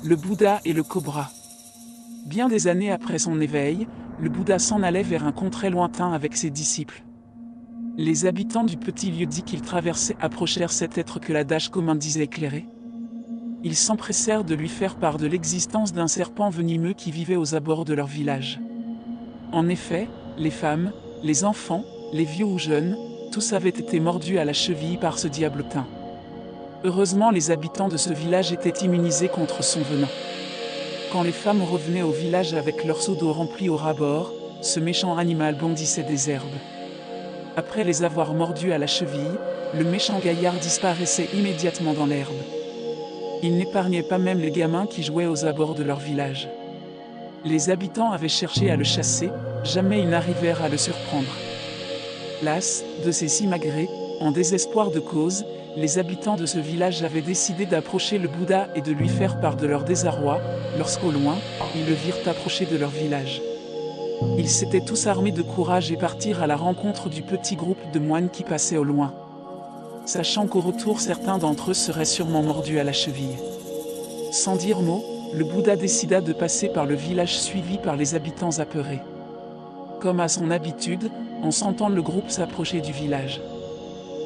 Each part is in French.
Le Bouddha et le cobra. Bien des années après son éveil, le Bouddha s'en allait vers un contrée lointain avec ses disciples. Les habitants du petit lieu-dit qu'il traversait approchèrent cet être que l'adage commun disait éclairé. Ils s'empressèrent de lui faire part de l'existence d'un serpent venimeux qui vivait aux abords de leur village. En effet, les femmes, les enfants, les vieux ou jeunes, tous avaient été mordus à la cheville par ce diablotin. Heureusement, les habitants de ce village étaient immunisés contre son venin. Quand les femmes revenaient au village avec leurs seaux d'eau remplis au ras-bord, ce méchant animal bondissait des herbes. Après les avoir mordus à la cheville, le méchant gaillard disparaissait immédiatement dans l'herbe. Il n'épargnait pas même les gamins qui jouaient aux abords de leur village. Les habitants avaient cherché à le chasser, jamais ils n'arrivèrent à le surprendre. Las de ces simagrées, en désespoir de cause, les habitants de ce village avaient décidé d'approcher le Bouddha et de lui faire part de leur désarroi, lorsqu'au loin, ils le virent approcher de leur village. Ils s'étaient tous armés de courage et partirent à la rencontre du petit groupe de moines qui passaient au loin. Sachant qu'au retour certains d'entre eux seraient sûrement mordus à la cheville. Sans dire mot, le Bouddha décida de passer par le village suivi par les habitants apeurés. Comme à son habitude, en sentant le groupe s'approcher du village,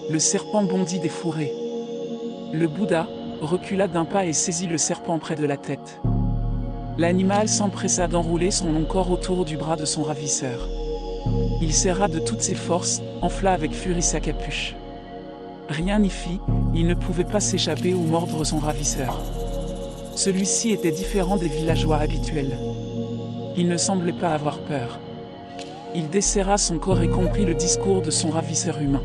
le serpent bondit des fourrés. Le Bouddha recula d'un pas et saisit le serpent près de la tête. L'animal s'empressa d'enrouler son long corps autour du bras de son ravisseur. Il serra de toutes ses forces, enfla avec furie sa capuche. Rien n'y fit, il ne pouvait pas s'échapper ou mordre son ravisseur. Celui-ci était différent des villageois habituels. Il ne semblait pas avoir peur. Il desserra son corps et comprit le discours de son ravisseur humain.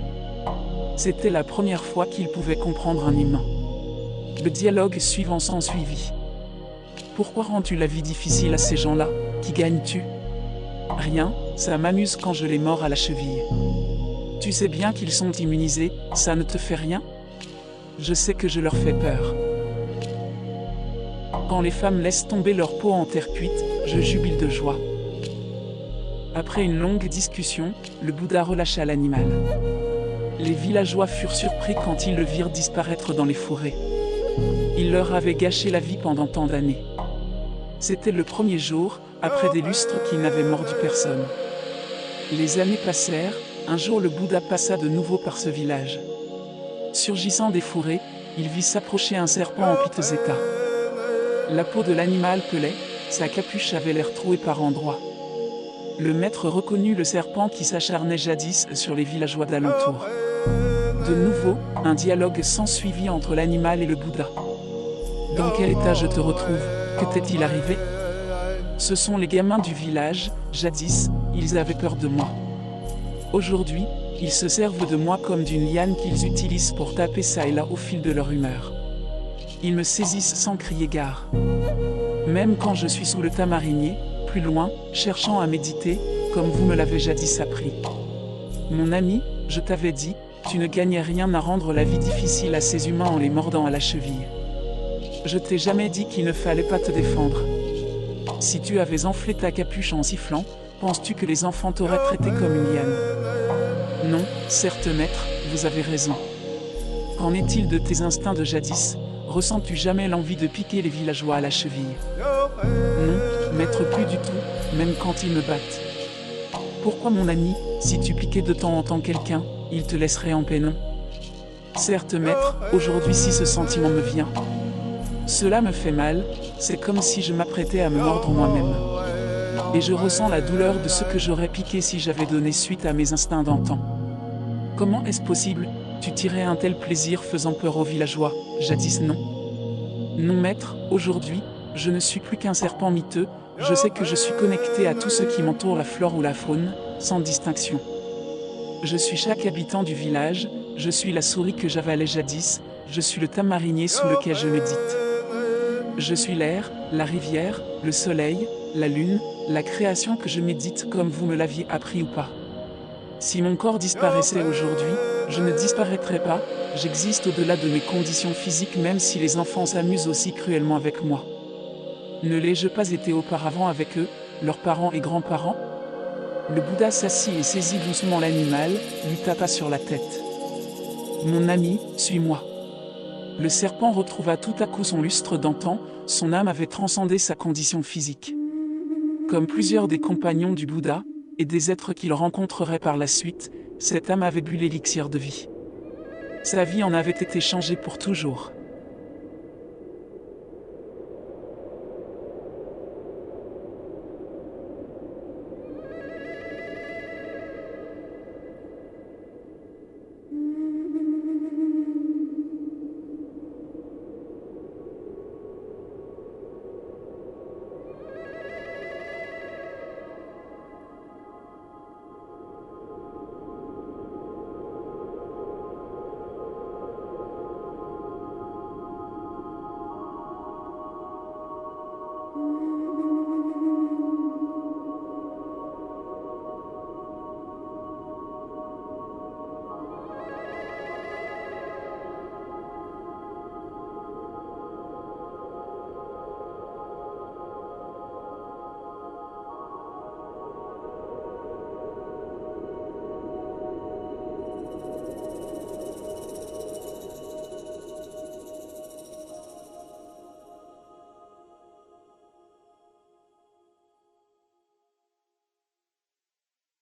C'était la première fois qu'il pouvait comprendre un humain. Le dialogue suivant s'ensuivit. Pourquoi rends-tu la vie difficile à ces gens-là? Qui gagnes-tu? Rien, ça m'amuse quand je les mords à la cheville. Tu sais bien qu'ils sont immunisés, ça ne te fait rien? Je sais que je leur fais peur. Quand les femmes laissent tomber leur peau en terre cuite, je jubile de joie. Après une longue discussion, le Bouddha relâcha l'animal. Les villageois furent surpris quand ils le virent disparaître dans les fourrés. Il leur avait gâché la vie pendant tant d'années. C'était le premier jour, après des lustres qu'il n'avait mordu personne. Les années passèrent, un jour le Bouddha passa de nouveau par ce village. Surgissant des fourrés, il vit s'approcher un serpent en piteux état. La peau de l'animal pelait, sa capuche avait l'air trouée par endroits. Le maître reconnut le serpent qui s'acharnait jadis sur les villageois d'alentour. De nouveau, un dialogue s'ensuivit entre l'animal et le Bouddha. « Dans quel état je te retrouve? Que t'est-il arrivé? » Ce sont les gamins du village, jadis, ils avaient peur de moi. Aujourd'hui, ils se servent de moi comme d'une liane qu'ils utilisent pour taper ça et là au fil de leur humeur. Ils me saisissent sans crier gare. Même quand je suis sous le tamarinier, plus loin, cherchant à méditer, comme vous me l'avez jadis appris. Mon ami, je t'avais dit, tu ne gagnais rien à rendre la vie difficile à ces humains en les mordant à la cheville. Je t'ai jamais dit qu'il ne fallait pas te défendre. Si tu avais enflé ta capuche en sifflant, penses-tu que les enfants t'auraient traité comme une liane? Non, certes maître, vous avez raison. Qu'en est-il de tes instincts de jadis? Ressens-tu jamais l'envie de piquer les villageois à la cheville? Non, maître, plus du tout, même quand ils me battent. Pourquoi mon ami, si tu piquais de temps en temps quelqu'un, il te laisserait en paix, non? Certes maître, aujourd'hui si ce sentiment me vient. Cela me fait mal, c'est comme si je m'apprêtais à me mordre moi-même. Et je ressens la douleur de ce que j'aurais piqué si j'avais donné suite à mes instincts d'antan. Comment est-ce possible? Tu tirais un tel plaisir faisant peur aux villageois, jadis non? Non maître, aujourd'hui, je ne suis plus qu'un serpent miteux, je sais que je suis connecté à tout ce qui m'entoure, la flore ou la faune, sans distinction. Je suis chaque habitant du village, je suis la souris que j'avalais jadis, je suis le tamarinier sous lequel je médite. Je suis l'air, la rivière, le soleil, la lune, la création que je médite comme vous me l'aviez appris ou pas. Si mon corps disparaissait aujourd'hui, je ne disparaîtrais pas, j'existe au-delà de mes conditions physiques même si les enfants s'amusent aussi cruellement avec moi. Ne l'ai-je pas été auparavant avec eux, leurs parents et grands-parents? Le Bouddha s'assit et saisit doucement l'animal, lui tapa sur la tête. Mon ami, suis-moi. Le serpent retrouva tout à coup son lustre d'antan, son âme avait transcendé sa condition physique. Comme plusieurs des compagnons du Bouddha, et des êtres qu'il rencontrerait par la suite, cette âme avait bu l'élixir de vie. Sa vie en avait été changée pour toujours.